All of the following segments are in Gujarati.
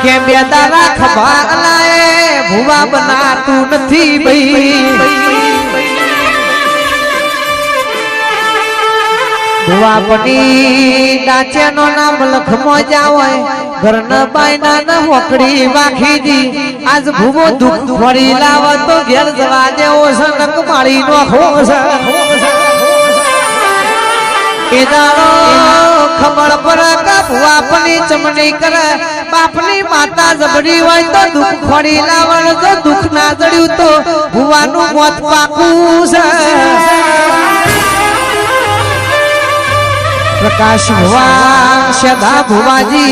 કે બે તારા ખભા લાએ ભુવા બનાતું નથી ભાઈ ભુવાપની ડાચેનો નામ લખમો જાવય ઘરના બાયના ન હોકડી વાખીજી આજ ભૂવો દુઃખ ફરી લાવ તો ઘેર જવા દેવો સનક માળી નો ખોસ એ દાડો ખબર પર કા ભુવાપની ચમણી કરે બાપની માતા જબડી હોય તો દુઃખ ફરી લાવણ જો દુઃખ ના જડ્યું તો ભુવાનું મોત પાકું છે प्रकाश भुवा सदा भुवाजी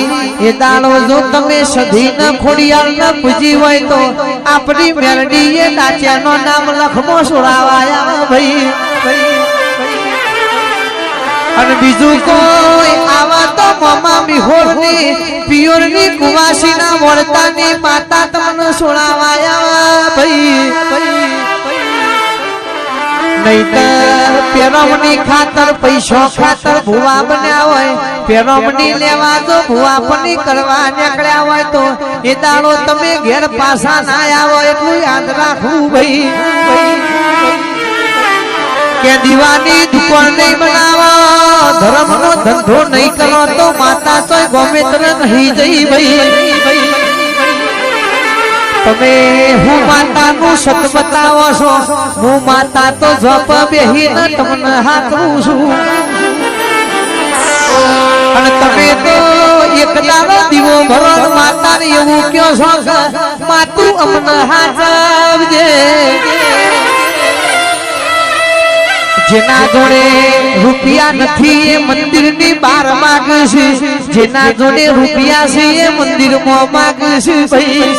ये दाड़ो जो तमे सधी न खोड़ियाल न पूजी होय तो अपनी मेलडी ये नाच्या नो नाम लखमो सुरावाया भाई अन बीजू कोई आवा तो मामा मिहोरनी पियोरनी कुवासी ना वर्तानी माता तमने सुरावाया भाई नहीतर पेरमनी खातर पैसो खातर भुवा बन्या होय पेरमनी लेवा जो भुवापनी करवा निकळ्या होय तो ए दाड़ो तमे घेर पासा ना आવો એટલું યાદ રાખવું ભાઈ કે દીવાની દુકાન નહીં બનાવો ધર્મનો ધંધો નહીં કરો તો માતા તોય ગોમેત્ર નહીં જઈ ભાઈ તમે હું માતાનું સત બતાવો છો હું માતા તો જપ બેહીને તમને હાથવું છું અને તમે તો એક દાડો દીવો ભરો માતાને એવું કયો છો માતું અમને હાચવજે જેના જોડે રૂપિયા નથી એ મંદિરની બહાર માગશે જેના જોડે રૂપિયા છે એ મંદિરમાં માગશે ભાઈ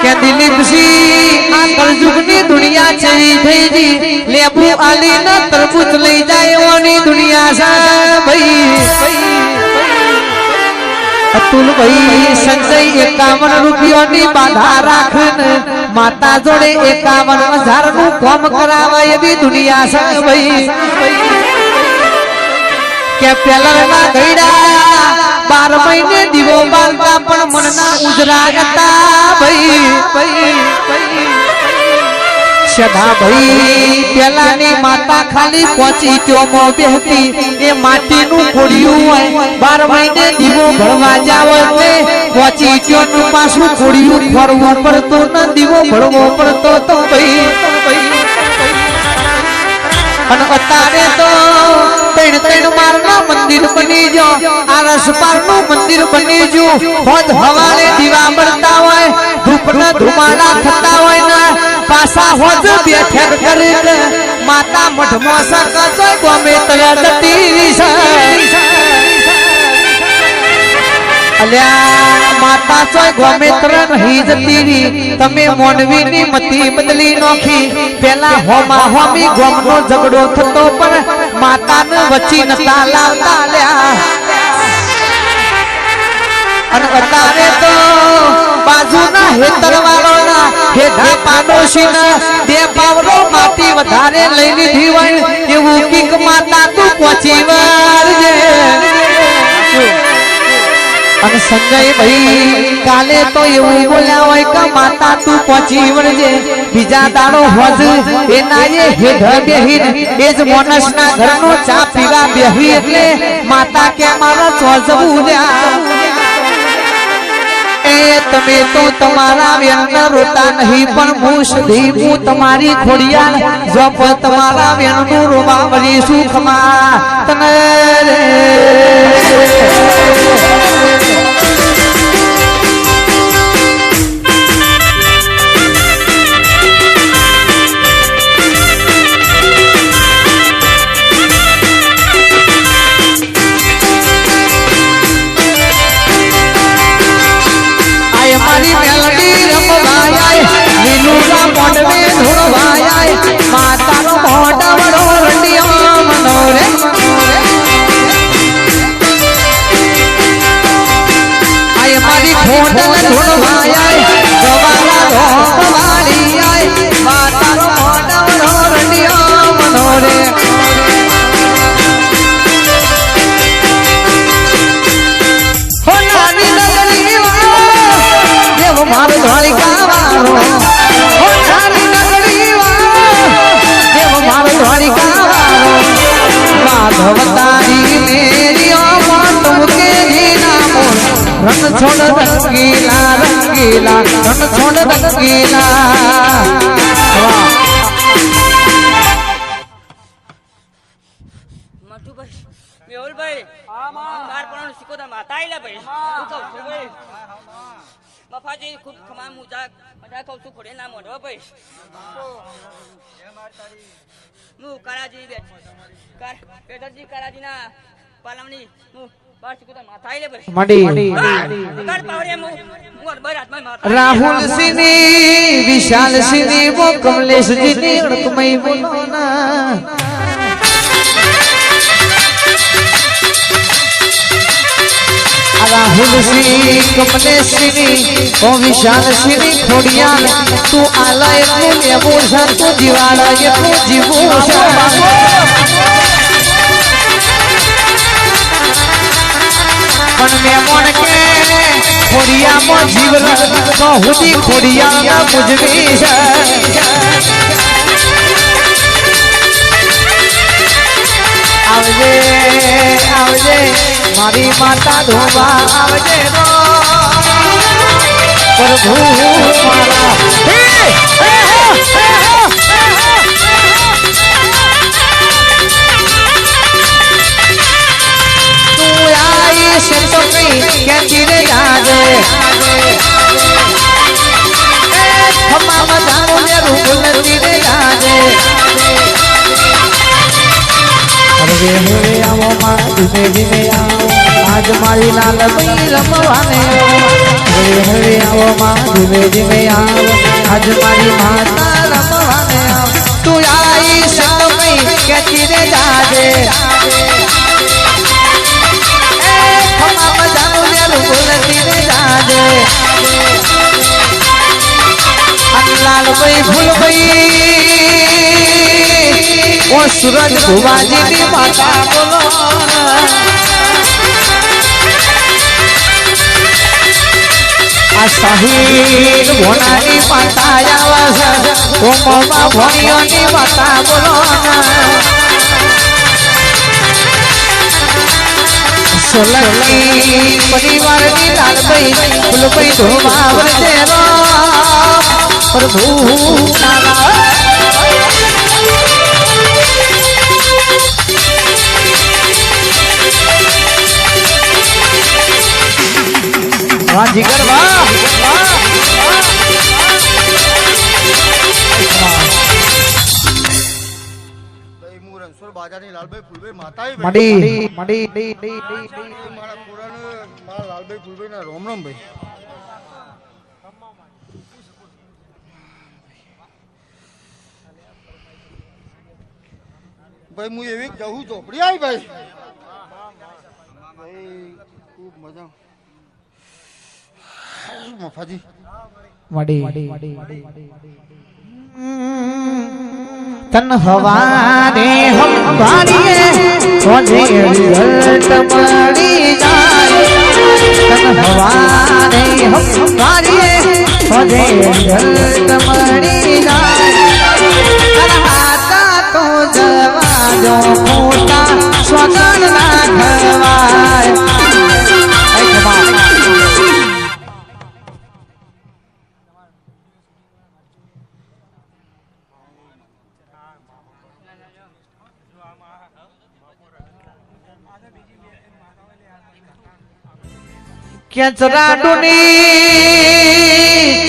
કે દિલીપસિંહ આ કળયુગની દુનિયા ચડી થઈ જી લેબુ આલી ના તરબૂચ લઈ જાય એવાની દુનિયા છે ભાઈ અતુલ ભાઈ સંજય 51 રૂપિયાની બાધા રાખને માતા જોડે 51,000 નું કામ કરાવે એવી દુનિયા છે ભાઈ કે પેલરના ગઈડા 12 મહિને દીવો બાળતા પણ મનના ઉજરા હતા ભાઈ સદા ભાઈ પેલાની માતા ખાલી પહોંચી ચોમો બેહતી એ માટીનું કોડિયું હોય 12 મહિને દીવો ભળવા જાવ એટલે પહોંચી ચોનું પાછું કોડિયું ફરવું પડતું ન દીવો ભળવો પડતો તો ભાઈ અને અત્યારે તો ત્રણ મારના મંદિર બની જો આરસ પારનું મંદિર બની જો હોદ હવાલે દીવા બળતા હોય ધૂપના ધુમાડા થતા હોય ને પાસા હોદ બેઠક કરીને માતા મઠમાં સકતો ગમે તળે જતી છે અલ્યા માતા ચોય ગોમેત્ર નહીં જતી તમે મોનવીની મતી બદલી નોખી પેલા હોમા હોમી ગોમનો ઝઘડો થતો પણ માતાને વચ્ચી નતા લાવતા લ્યા અને અત્યારે તો બાજુના હેતરવાળોના હેઠા પાડોશીના બે પાવડો માટી વધારે લઈ લીધી હોય એવું કીક માતા તું પહોંચી વળજે અને સંજય ભાઈ કાલે તો એવું બોલ્યા હોય કે માતા તું પહોંચી વળજે બીજા દાડો હોજ એના એ હેઢ બેહીને એ જ મોનસના ઘરનો ચા પીવા બેહી એટલે માતા કે મારા ચોજવું લ્યા એ તમે તો તમારા વેણના રોતા નહીં પણ હું સધી હું તમારી ખોડિયાલ જોપ તમારા વેણનું રોવા વળી સુખમાં તને મારી મેલડી રમવાય લીલુરા મોડવે ધોળવાય માતાનો મોઢવડો રંડિયા મનોરે આય મારી ખોડલ ધોળવાય જવાલા ધોળવાળી માતાનો મોઢવડો રંડિયા મનોરે હોના રણ છોડ રંગીલા રંગીલા રણ છોડ રંગીલા મધુભાઈ મેહુલભાઈ બાર પણ શીખોતા માતા આઈલા ભાઈ હું કહું છું ભાઈ મફાજી ખૂબ ખમા મુજા મજા કહું છું ખોડે ના મોઢો ભાઈ હું કરાજી પેટરજી કરાજી ના પાલમની હું બાર શીખોતા માતા આઈલે ભાઈ મડી પાવરે હું બાર હાથમાં માતા રાહુલ સિંહની વિશાલ સિંહની વો કમલેશ જીની અડકમઈ બોલોના राहुल सिंह कमलेश सिंह ओ विशाल सिंह खोड़िया तू आला એટલું લેબોસા તું જીવાડા એટલું જીવોસા પણ મેમોન કે ખોડિયામાં જીવન તો હુદી ખોડિયામાં મુજવી છે આવજે આવજે મારી માતા ધોબા આવજે પ્રભુ મારા તું આઈ છે તો કઈ ક્યાંથી રે જાજે ખમા મજાનો ને રૂપ નથી રે જાજે હરે હરે આવો માં ધીમે ધીમે આવો આજ મારી લાલ ભાઈ રમવાને હરે હરે આવો માં ધીમે ધીમે આવો આજ મારી માતા રમવાને તું આઈ સતો કઈ કેતી રે જાજે એ ખમા મજાનું ને બોલતી રે જાજે લાલ ભાઈ ફૂલ ભાઈ ઓ सूरज भुवाजी की माता बोलो आ साहिल भोनानी माता आवाज ओ मोमा भोनियोनी माता बोलो सोलंकी परिवार की लाल भाई फूल भाई धोबावर तेरो प्रभु वाह जिगर वाह રણછોડ બાજારની લાલભાઈ ફૂલભાઈ માતાએ મડી મડી મારા પુરાણ મારા લાલભાઈ ફૂલભાઈ ના રોમ રોમ ભાઈ ભાઈ હું એવી જવું ચોપડી આવી ભાઈ ભાઈ ખૂબ મજા મફાજી મડી तन हवारे हम भारिए सोजे रिजल्ट मरी जाए तन हवारे हम भारिए सोजे रिजल्ट मरी जाए करहाता तो जवाजो मोटा स्वगन ना खवाए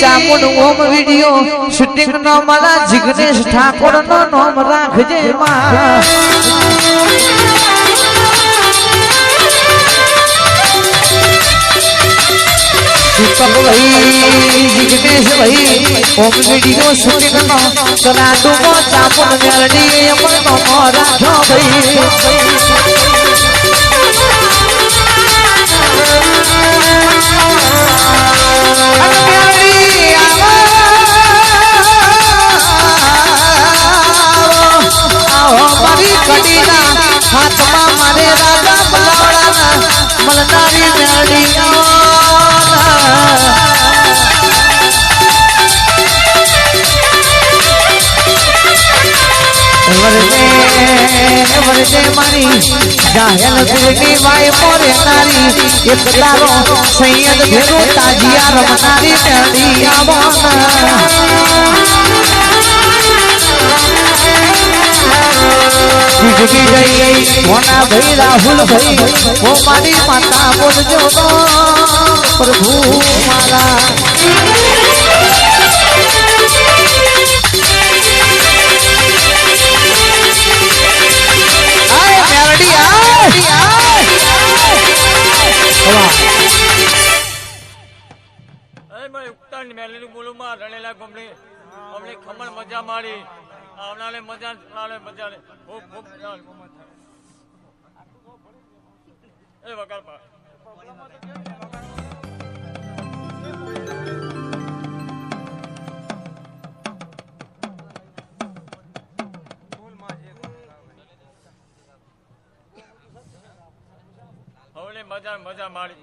चामुंड ओम वीडियो शूटिंग नो मला जिग्नेश ठाकुर नो नाम राखजे मां दीपक भाई जिग्नेश भाई ओम वीडियो शूटिंग नो चलाडू मो चामुंड मेलडी अमर नो राखो भाई हाथ में मारे राजा बलवाड़ा मलनारी मेलडिया वरदे मारी જાહેલ દિલની વાય મોરે નારી એક તારો સૈયદ ભેરો તાજિયા રમનારી મેળી આવવાના જીગી ગઈ મોના ભાઈ રાહુલ ભાઈ ઓ મારી માતા બોલજો પ્રભુ મારા ખમણ મજા મારી આવનારે મજા ખૂબ ખૂબ એ વગાડ પા હવે મજા મારી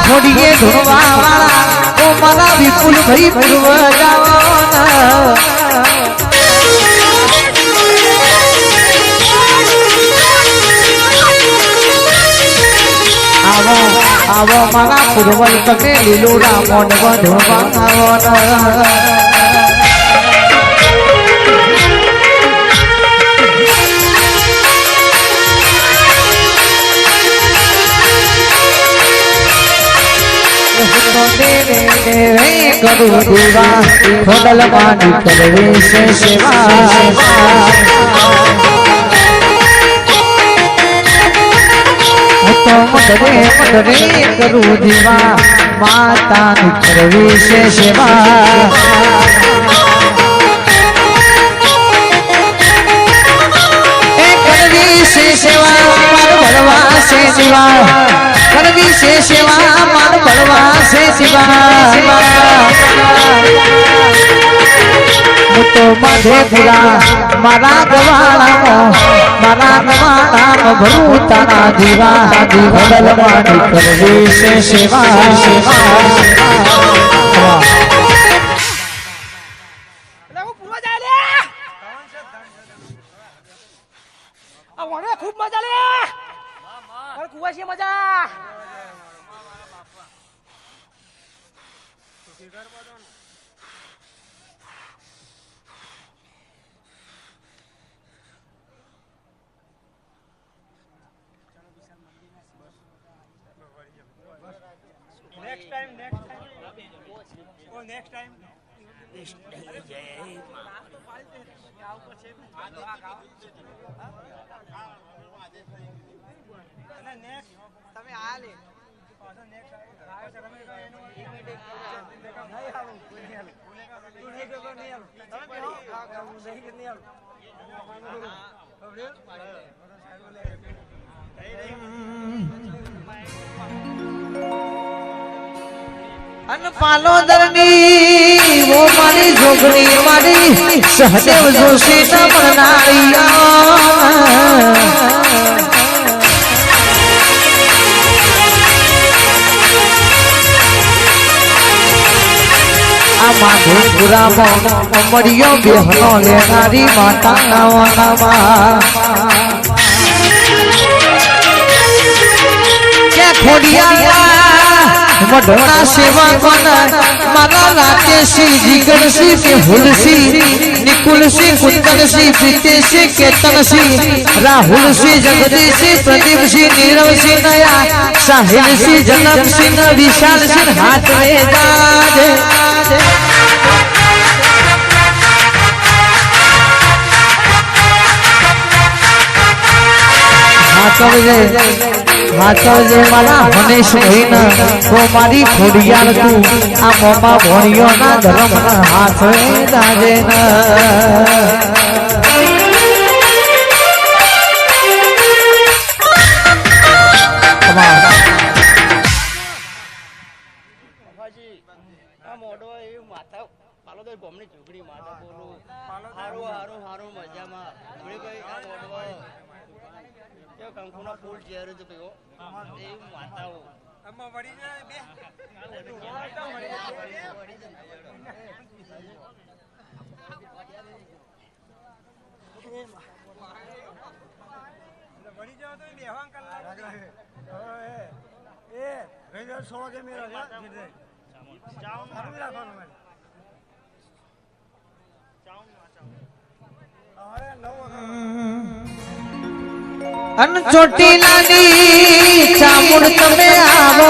ખોડીએ ઢોળવા વાળા ઓ મારા વિપુલ ભાઈ પૂર્વ આવો આવો મારા પૂર્વલ તમે લીલુડા મોન વધવા કરું દીવા ખોડલ માની કરવે છે સેવા તો મદરે કરું દીવા માતાની કરવે છે સેવા એ કરવી છે સેવા માર ભરવા છે દીવા કરવી છે સેવા માર ભરવા છે શિવા હું તો મધેપુરા મારા ગવાળામાં ભરું તારા દીવા ભડલ માની કરવી છે સેવા ખૂબ મજા લે કુવાસી મજા next time. તમે આ લે અન પાલોદરની વો મારી જોગણી મારી સહદેવ જોશી ન મળનારી માધુપુરામાં અમરિયો બેહનો લેનારી માતા નાવાનામાં કે ખોડિયા વઢણા સેવકોન મારા રાકેશી જીગરસી કે હુલસી નિકુલસી કુંદનસી પ્રીતેશી કેતનસી રાહુલસી જગદીશી પ્રદીપસી નીરવસી નયા સાહિલસી જનકસી વિશાલસી હાથ રે જાજે હાચવજે મારા હનેશ ભાઈના તો મારી ખોડિયાર તું આ મોમાં ભણિયોના ધર્મના હાથ દાજે આ મોઢો એ માથા પાલોદર ગોમની ઝૂંપડી માથા બોલું હારું હારું હારું મજામાં ભાઈ આ મોઢો એ કંકુના ફૂલ ઝેર જ પીવો એ માથાઓ આમાં વળી જાય બે વળી જાવ તો બેહવાન કલાક એ રેગર 16 કે મેરા છે ચાઉન સારું રાખવાનું મને ચાઉન અરે નવો અન ચોટીલાની ચામુંડ તમે આવો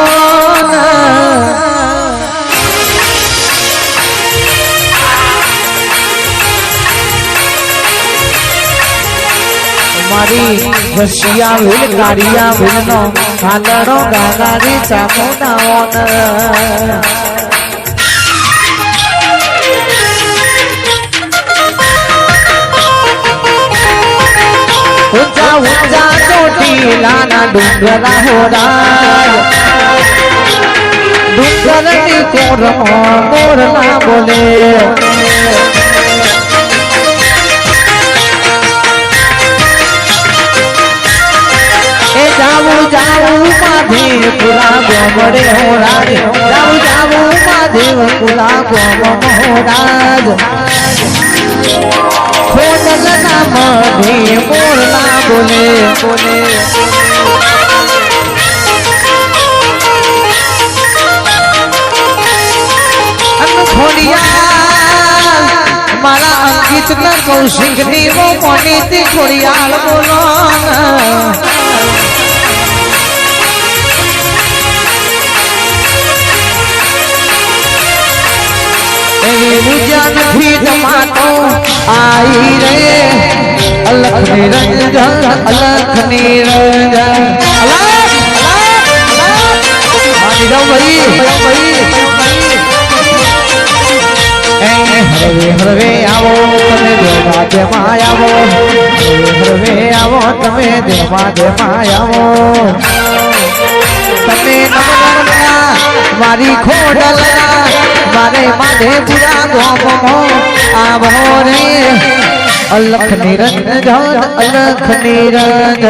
મારી રશિયા વેલ ગાડિયા વેલનો હાલડો ગાગારી ચામુંડાઓ ઊંચા ઊંચા ચોટીલાના ડુંગરા હોરાય ડુંગરની કોરમાં મોરના બોલે એ જાવું જાવું માધેપુરા ગોમડે હોરાય જાવું જાવું માધેપુરા ગોમ હોરાજ ખોડલના મધે મોરના બોલે બોલે ખોડિયાલ મારા અંકિત કૌશિક ની વો મોની ખોડિયાલ બોલો નથી જમાતો આઈ રે અલખ નિરંજન અલખ નિરંજન હરવે હરવે આવો તમે દેવા દેમાં આવો હરવે આવો તમે દેવા દેમાં આવો તમે નમના મારી ખોડલા મારે માધે પુરા ગોમો આવો રે અલખ નિરંજન અલખ નિરંજન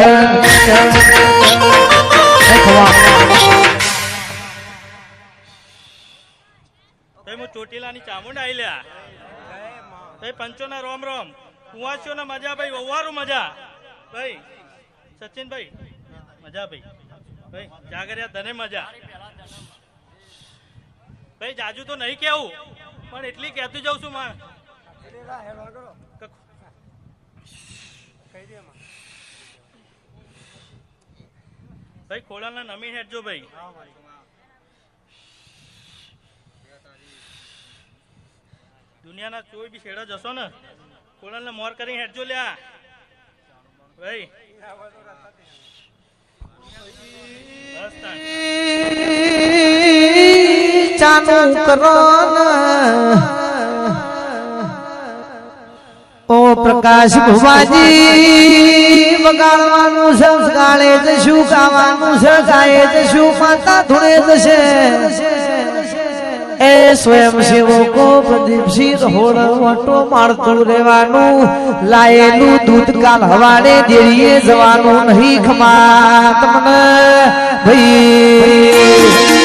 હું ચોટીલાની ચામુંડ આઈ લ્યા ભાઈ પંચોના રોમ રોમ કુંવાસીઓના મજા ભાઈ વવારું મજા ભાઈ સચિનભાઈ મજા ભાઈ ભાઈ જાગર્યા તને મજા ભાઈ જાજુ તો નહીં કેવું પણ એટલી કહેતું જાઉં છું માં ભાઈ ખોલાના નમી હેઠજો ભાઈ દુનિયાના કોઈ બી છેડા જશો ને કોળાને મોર કરી હેઠજો લ્યા ભાઈ ચાલુ કરો ઓ પ્રકાશ ભુવાજી વગાડવાનું છે ગાળે જશું ગાવાનું છે ગાયે જશું માતા ધૂણે જશે એ સ્વયં સેવકો પ્રદીપસિંહ હોળ વટો મારતું રહેવાનું લાયેલું દૂધ કાલ હવાડે દેરીએ જવાનું નહીં ખમા તમને ભાઈ